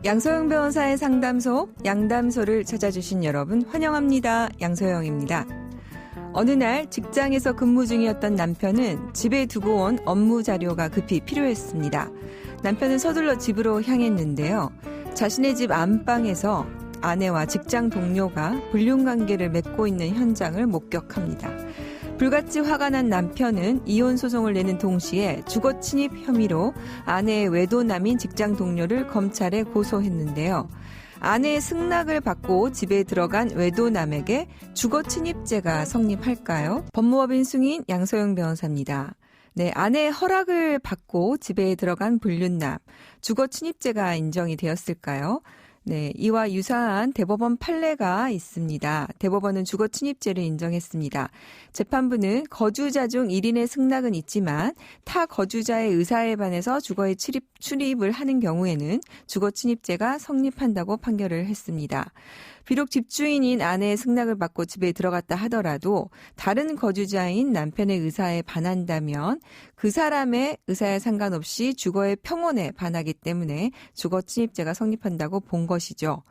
양소영 변호사의 상담소, 양담소를 찾아주신 여러분 환영합니다. 양소영입니다. 어느 날 직장에서 근무 중이었던 남편은 집에 두고 온 업무 자료가 급히 필요했습니다. 남편은 서둘러 집으로 향했는데요. 자신의 집 안방에서 아내와 직장 동료가 불륜관계를 맺고 있는 현장을 목격합니다. 불같이 화가 난 남편은 이혼 소송을 내는 동시에 주거 침입 혐의로 아내의 외도남인 직장 동료를 검찰에 고소했는데요. 아내의 승낙을 받고 집에 들어간 외도남에게 주거 침입죄가 성립할까요? 법무법인 승인 양소영 변호사입니다. 네, 아내의 허락을 받고 집에 들어간 불륜남, 주거 침입죄가 인정이 되었을까요? 네, 이와 유사한 대법원 판례가 있습니다. 대법원은 주거 침입죄를 인정했습니다. 재판부는 거주자 중 1인의 승낙은 있지만 타 거주자의 의사에 반해서 주거에 출입을 하는 경우에는 주거 침입죄가 성립한다고 판결을 했습니다. 비록 집주인인 아내의 승낙을 받고 집에 들어갔다 하더라도 다른 거주자인 남편의 의사에 반한다면 그 사람의 의사에 상관없이 주거의 평온에 반하기 때문에 주거 침입죄가 성립한다고 본 것이죠.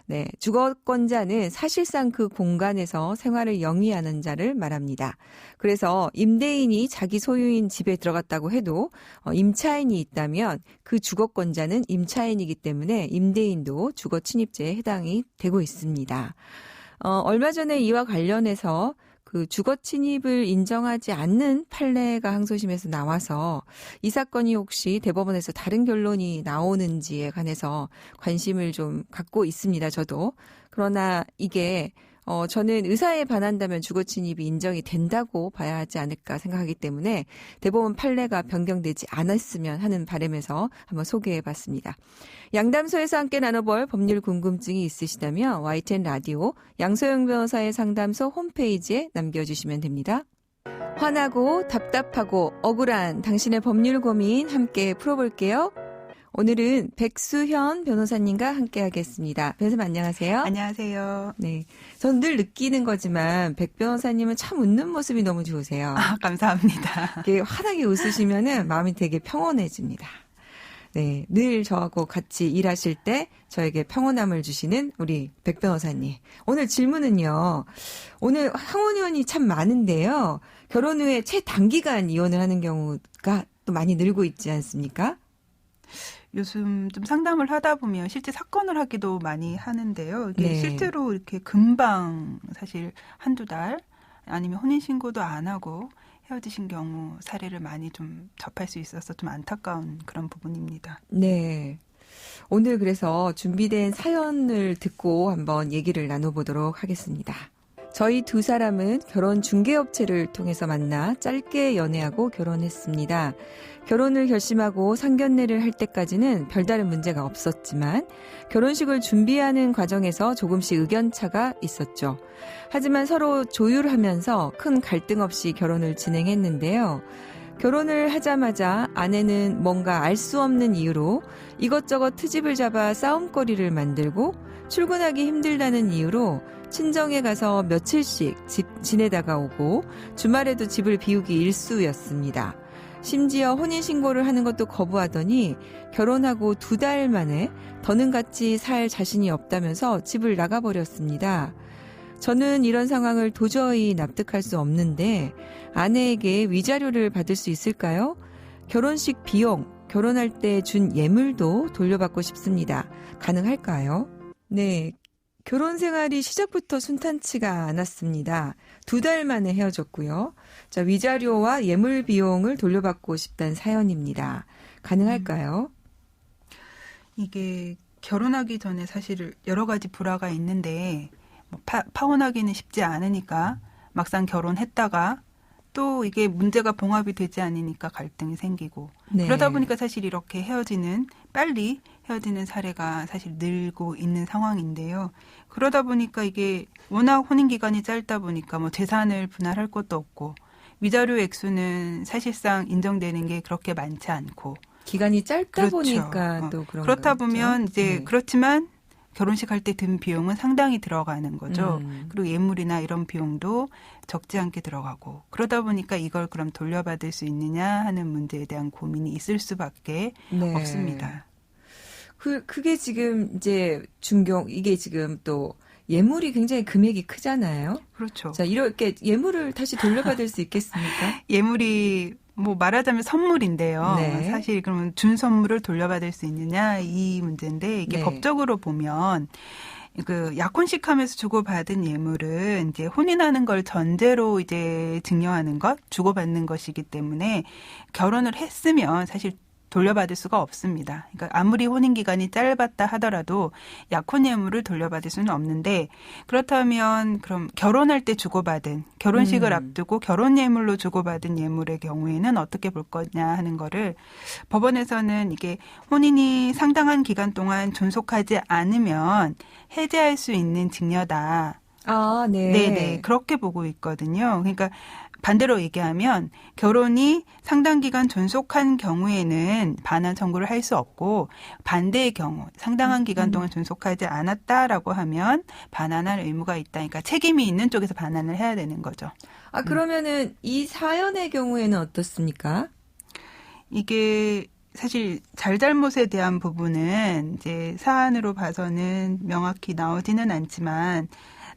네, 주거권자는 사실상 그 공간에서 생활을 영위하는 자를 말합니다. 그래서 임대인이 자기 소유인 집에 들어갔다고 해도 임차인이 있다면 그 주거권자는 임차인이기 때문에 임대인도 주거 침입죄에 해당이 되고 있습니다. 얼마 전에 이와 관련해서 그 주거 침입을 인정하지 않는 판례가 항소심에서 나와서 이 사건이 혹시 대법원에서 다른 결론이 나오는지에 관해서 관심을 좀 갖고 있습니다. 저도. 그러나 이게 저는 의사에 반한다면 주거 침입이 인정이 된다고 봐야 하지 않을까 생각하기 때문에 대법원 판례가 변경되지 않았으면 하는 바람에서 한번 소개해봤습니다. 양담소에서 함께 나눠볼 법률 궁금증이 있으시다면 YTN 라디오 양소영 변호사의 상담소 홈페이지에 남겨주시면 됩니다. 화나고 답답하고 억울한 당신의 법률 고민 함께 풀어볼게요. 오늘은 백수현 변호사님과 함께 하겠습니다. 변호사님 안녕하세요. 안녕하세요. 네, 전 늘 느끼는 거지만 백 변호사님은 참 웃는 모습이 너무 좋으세요. 감사합니다. 이렇게 환하게 웃으시면은 마음이 되게 평온해집니다. 네, 늘 저하고 같이 일하실 때 저에게 평온함을 주시는 우리 백 변호사님. 오늘 질문은요. 오늘 항원이혼이 참 많은데요. 결혼 후에 최단기간 이혼을 하는 경우가 또 많이 늘고 있지 않습니까? 요즘 좀 상담을 하다 보면 실제 사건을 하기도 많이 하는데요. 이게 네. 실제로 이렇게 금방 사실 한두 달 아니면 혼인신고도 안 하고 헤어지신 경우 사례를 많이 좀 접할 수 있어서 좀 안타까운 그런 부분입니다. 네. 오늘 그래서 준비된 사연을 듣고 한번 얘기를 나눠보도록 하겠습니다. 저희 두 사람은 결혼 중개업체를 통해서 만나 짧게 연애하고 결혼했습니다. 결혼을 결심하고 상견례를 할 때까지는 별다른 문제가 없었지만 결혼식을 준비하는 과정에서 조금씩 의견차가 있었죠. 하지만 서로 조율하면서 큰 갈등 없이 결혼을 진행했는데요. 결혼을 하자마자 아내는 뭔가 알 수 없는 이유로 이것저것 트집을 잡아 싸움거리를 만들고 출근하기 힘들다는 이유로 친정에 가서 며칠씩 집 지내다가 오고 주말에도 집을 비우기 일쑤였습니다. 심지어 혼인신고를 하는 것도 거부하더니 결혼하고 2달 만에 더는 같이 살 자신이 없다면서 집을 나가버렸습니다. 저는 이런 상황을 도저히 납득할 수 없는데 아내에게 위자료를 받을 수 있을까요? 결혼식 비용, 결혼할 때 준 예물도 돌려받고 싶습니다. 가능할까요? 네, 결혼 생활이 시작부터 순탄치가 않았습니다. 2달 만에 헤어졌고요. 자, 위자료와 예물 비용을 돌려받고 싶다는 사연입니다. 가능할까요? 이게 결혼하기 전에 사실 여러 가지 불화가 있는데 파혼하기는 쉽지 않으니까 막상 결혼했다가 또 이게 문제가 봉합이 되지 않으니까 갈등이 생기고 네. 그러다 보니까 사실 이렇게 빨리 헤어지는 사례가 사실 늘고 있는 상황인데요. 그러다 보니까 이게 워낙 혼인 기간이 짧다 보니까 재산을 분할할 것도 없고 위자료 액수는 사실상 인정되는 게 그렇게 많지 않고 기간이 짧다 그렇죠. 보니까 또 그런 그렇다 거죠. 보면 이제 네. 그렇지만 결혼식 할 때 든 비용은 상당히 들어가는 거죠. 그리고 예물이나 이런 비용도 적지 않게 들어가고 그러다 보니까 이걸 그럼 돌려받을 수 있느냐 하는 문제에 대한 고민이 있을 수밖에 네. 없습니다. 그게 지금 이제 이게 지금 또 예물이 굉장히 금액이 크잖아요. 그렇죠. 자, 이렇게 예물을 다시 돌려받을 수 있겠습니까? 예물이 뭐 말하자면 선물인데요. 네. 사실 그러면 준 선물을 돌려받을 수 있느냐 이 문제인데 이게 네. 법적으로 보면 그 약혼식하면서 주고받은 예물은 이제 혼인하는 걸 전제로 이제 증여하는 것, 주고받는 것이기 때문에 결혼을 했으면 사실 돌려받을 수가 없습니다. 그러니까 아무리 혼인 기간이 짧았다 하더라도 약혼 예물을 돌려받을 수는 없는데 그렇다면 그럼 결혼할 때 주고받은 결혼식을 앞두고 결혼 예물로 주고받은 예물의 경우에는 어떻게 볼 거냐 하는 거를 법원에서는 이게 혼인이 상당한 기간 동안 존속하지 않으면 해제할 수 있는 증여다. 아, 네. 네네. 그렇게 보고 있거든요. 그러니까 반대로 얘기하면 결혼이 상당 기간 존속한 경우에는 반환 청구를 할 수 없고 반대의 경우 상당한 기간 동안 존속하지 않았다라고 하면 반환할 의무가 있다. 그러니까 책임이 있는 쪽에서 반환을 해야 되는 거죠. 아, 그러면은 이 사연의 경우에는 어떻습니까? 이게 사실 잘잘못에 대한 부분은 이제 사안으로 봐서는 명확히 나오지는 않지만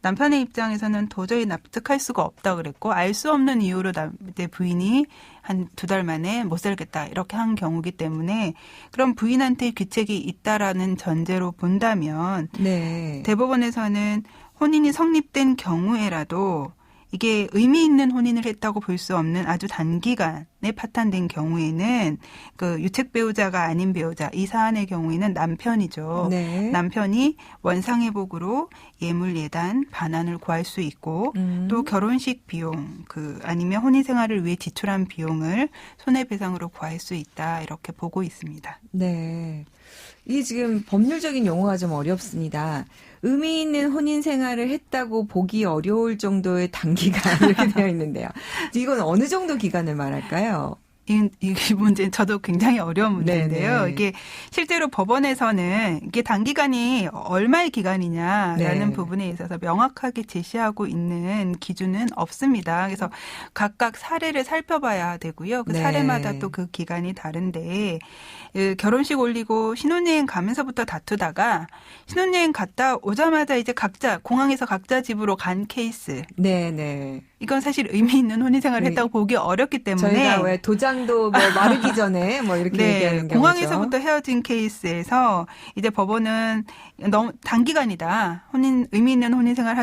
남편의 입장에서는 도저히 납득할 수가 없다 그랬고 알 수 없는 이유로 이제 부인이 한 2달 만에 못 살겠다 이렇게 한 경우기 때문에 그런 부인한테 귀책이 있다라는 전제로 본다면 네. 대법원에서는 혼인이 성립된 경우에라도 이게 의미 있는 혼인을 했다고 볼 수 없는 아주 단기간에 파탄된 경우에는 그 유책 배우자가 아닌 배우자 이 사안의 경우에는 남편이죠. 네. 남편이 원상회복으로 예물 예단 반환을 구할 수 있고 또 결혼식 비용 아니면 혼인 생활을 위해 지출한 비용을 손해배상으로 구할 수 있다 이렇게 보고 있습니다. 네. 이게 지금 법률적인 용어가 좀 어렵습니다. 의미 있는 혼인 생활을 했다고 보기 어려울 정도의 단기간 이렇게 되어 있는데요. 이건 어느 정도 기간을 말할까요? 이 문제는 저도 굉장히 어려운 문제인데요. 네네. 이게 실제로 법원에서는 이게 단기간이 얼마의 기간이냐라는 네. 부분에 있어서 명확하게 제시하고 있는 기준은 없습니다. 그래서 각각 사례를 살펴봐야 되고요. 그 네. 사례마다 또 그 기간이 다른데 결혼식 올리고 신혼여행 가면서부터 다투다가 신혼여행 갔다 오자마자 이제 공항에서 각자 집으로 간 케이스. 네네. 이건 사실 의미 있는 혼인 생활을 네. 했다고 보기 어렵기 때문에 저희가 왜 도장도 뭐 마르기 전에 뭐 이렇게 얘기하는 경우죠. 공항에서부터 헤어진 케이스에서 이제 법원은 너무 단기간이다. 의미 있는 혼인 생활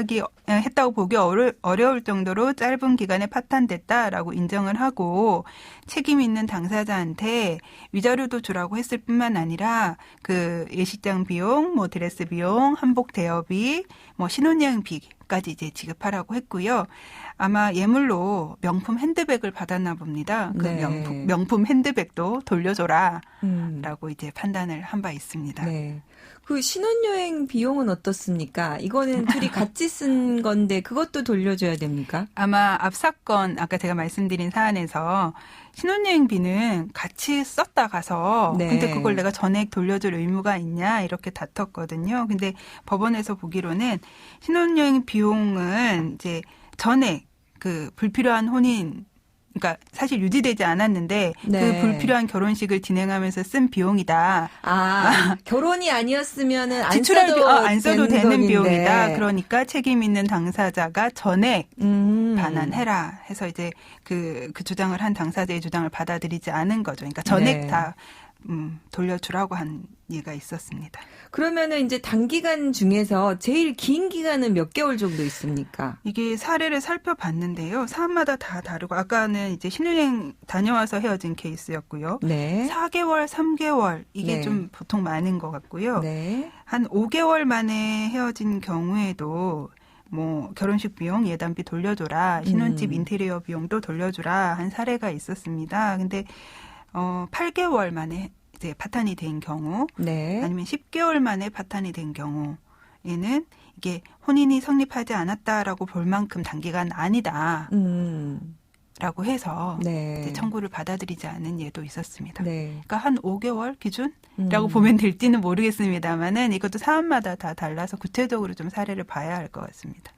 했다고 보기 어려울 정도로 짧은 기간에 파탄됐다라고 인정을 하고 책임 있는 당사자한테 위자료도 주라고 했을 뿐만 아니라 그 예식장 비용, 뭐 드레스 비용, 한복 대여비, 뭐 신혼여행비까지 이제 지급하라고 했고요. 아마 예물로 명품 핸드백을 받았나 봅니다. 그 네. 명품 핸드백도 돌려줘라라고 이제 판단을 한 바 있습니다. 네. 그 신혼여행 비용은 어떻습니까? 이거는 둘이 같이 쓴 건데 그것도 돌려줘야 됩니까? 아마 앞 사건 아까 제가 말씀드린 사안에서 신혼여행비는 같이 썼다 가서 네. 근데 그걸 내가 전액 돌려줄 의무가 있냐 이렇게 다퉜거든요. 근데 법원에서 보기로는 신혼여행 비용은 이제 전액 그 불필요한 혼인 그러니까 사실 유지되지 않았는데 네. 그 불필요한 결혼식을 진행하면서 쓴 비용이다. 결혼이 아니었으면은 안 써도 되는 돈인데. 비용이다. 그러니까 책임 있는 당사자가 전액 반환해라 해서 이제 그 주장을 한 당사자의 주장을 받아들이지 않은 거죠. 그러니까 전액 네. 다 돌려주라고 한 예가 있었습니다. 그러면은 이제 단기간 중에서 제일 긴 기간은 몇 개월 정도 있습니까? 이게 사례를 살펴봤는데요. 사안마다 다 다르고 아까는 이제 신혼여행 다녀와서 헤어진 케이스였고요. 네. 4개월, 3개월 이게 네. 좀 보통 많은 것 같고요. 네. 한 5개월 만에 헤어진 경우에도 뭐 결혼식 비용 예단비 돌려줘라, 신혼집 인테리어 비용도 돌려주라 한 사례가 있었습니다. 근데 8개월 만에 이제 파탄이 된 경우, 네. 아니면 10개월 만에 파탄이 된 경우에는 이게 혼인이 성립하지 않았다라고 볼 만큼 단기간 아니다라고 해서 네. 이제 청구를 받아들이지 않은 예도 있었습니다. 네. 그러니까 한 5개월 기준이라고 보면 될지는 모르겠습니다만은 이것도 사안마다 다 달라서 구체적으로 좀 사례를 봐야 할 것 같습니다.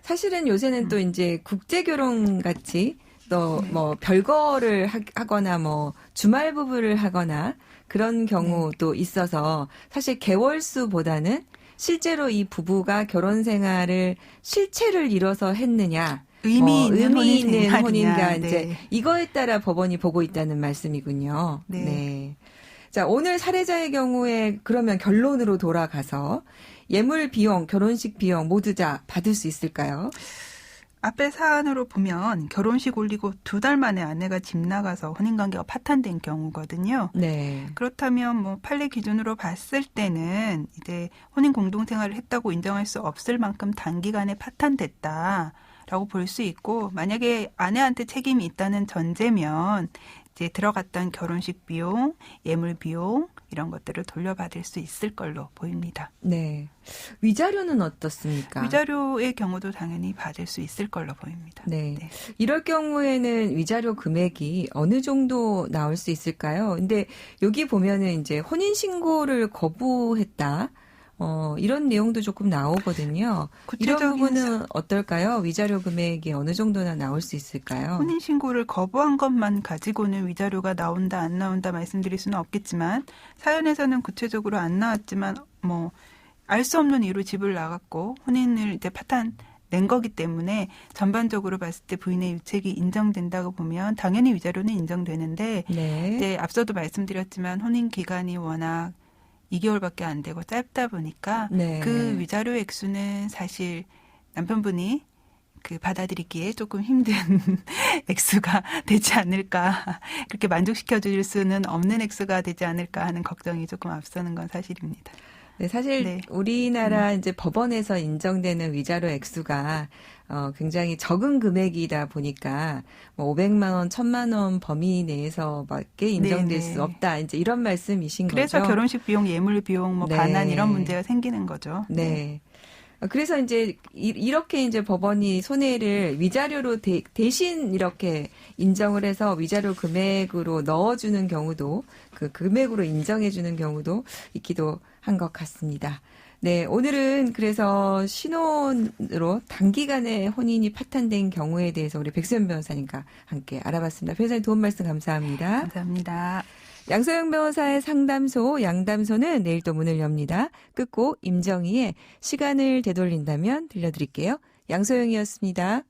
사실은 요새는 또 이제 국제결혼 같이 또 뭐 별거를 하거나 뭐 주말 부부를 하거나 그런 경우도 있어서 사실 개월수보다는 실제로 이 부부가 결혼 생활을 실체를 이뤄서 했느냐, 의미 있는 혼인가 네. 이제 이거에 따라 법원이 보고 있다는 말씀이군요. 네. 자, 오늘 사례자의 경우에 그러면 결론으로 돌아가서 예물 비용, 결혼식 비용 모두 다 받을 수 있을까요? 앞에 사안으로 보면 결혼식 올리고 2달 만에 아내가 집 나가서 혼인관계가 파탄된 경우거든요. 네. 그렇다면 뭐 판례 기준으로 봤을 때는 이제 혼인 공동생활을 했다고 인정할 수 없을 만큼 단기간에 파탄됐다라고 볼 수 있고, 만약에 아내한테 책임이 있다는 전제면 이제 들어갔던 결혼식 비용, 예물 비용 이런 것들을 돌려받을 수 있을 걸로 보입니다. 네. 위자료는 어떻습니까? 위자료의 경우도 당연히 받을 수 있을 걸로 보입니다. 네. 네. 이럴 경우에는 위자료 금액이 어느 정도 나올 수 있을까요? 근데 여기 보면은 이제 혼인신고를 거부했다. 이런 내용도 조금 나오거든요. 이런 부분은 어떨까요? 위자료 금액이 어느 정도나 나올 수 있을까요? 혼인신고를 거부한 것만 가지고는 위자료가 나온다 안 나온다 말씀드릴 수는 없겠지만, 사연에서는 구체적으로 안 나왔지만 뭐 알 수 없는 이유로 집을 나갔고 혼인을 이제 파탄 낸 거기 때문에 전반적으로 봤을 때 부인의 유책이 인정된다고 보면 당연히 위자료는 인정되는데, 네. 이제 앞서도 말씀드렸지만 혼인 기간이 워낙 2개월밖에 안 되고 짧다 보니까 네. 그 위자료 액수는 사실 남편분이 받아들이기에 조금 힘든 액수가 되지 않을까, 그렇게 만족시켜 줄 수는 없는 액수가 되지 않을까 하는 걱정이 조금 앞서는 건 사실입니다. 네, 사실 네. 우리나라 이제 법원에서 인정되는 위자료 액수가 굉장히 적은 금액이다 보니까 뭐 500만 원, 1000만 원 범위 내에서밖에 인정될 네네. 수 없다. 이제 이런 말씀이신 그래서 거죠. 결혼식 비용, 예물 비용, 뭐 네. 반환 이런 문제가 생기는 거죠. 네. 그래서 이제 이렇게 이제 법원이 손해를 위자료로 대신 이렇게 인정을 해서 위자료 금액으로 넣어주는 경우도, 그 금액으로 인정해주는 경우도 있기도 한 것 같습니다. 네, 오늘은 그래서 신혼으로 단기간에 혼인이 파탄된 경우에 대해서 우리 백수연 변호사님과 함께 알아봤습니다. 변호사님 도움 말씀 감사합니다. 감사합니다. 양소영 변호사의 상담소 양담소는 내일 또 문을 엽니다. 끝곡 임정희의 시간을 되돌린다면 들려드릴게요. 양소영이었습니다.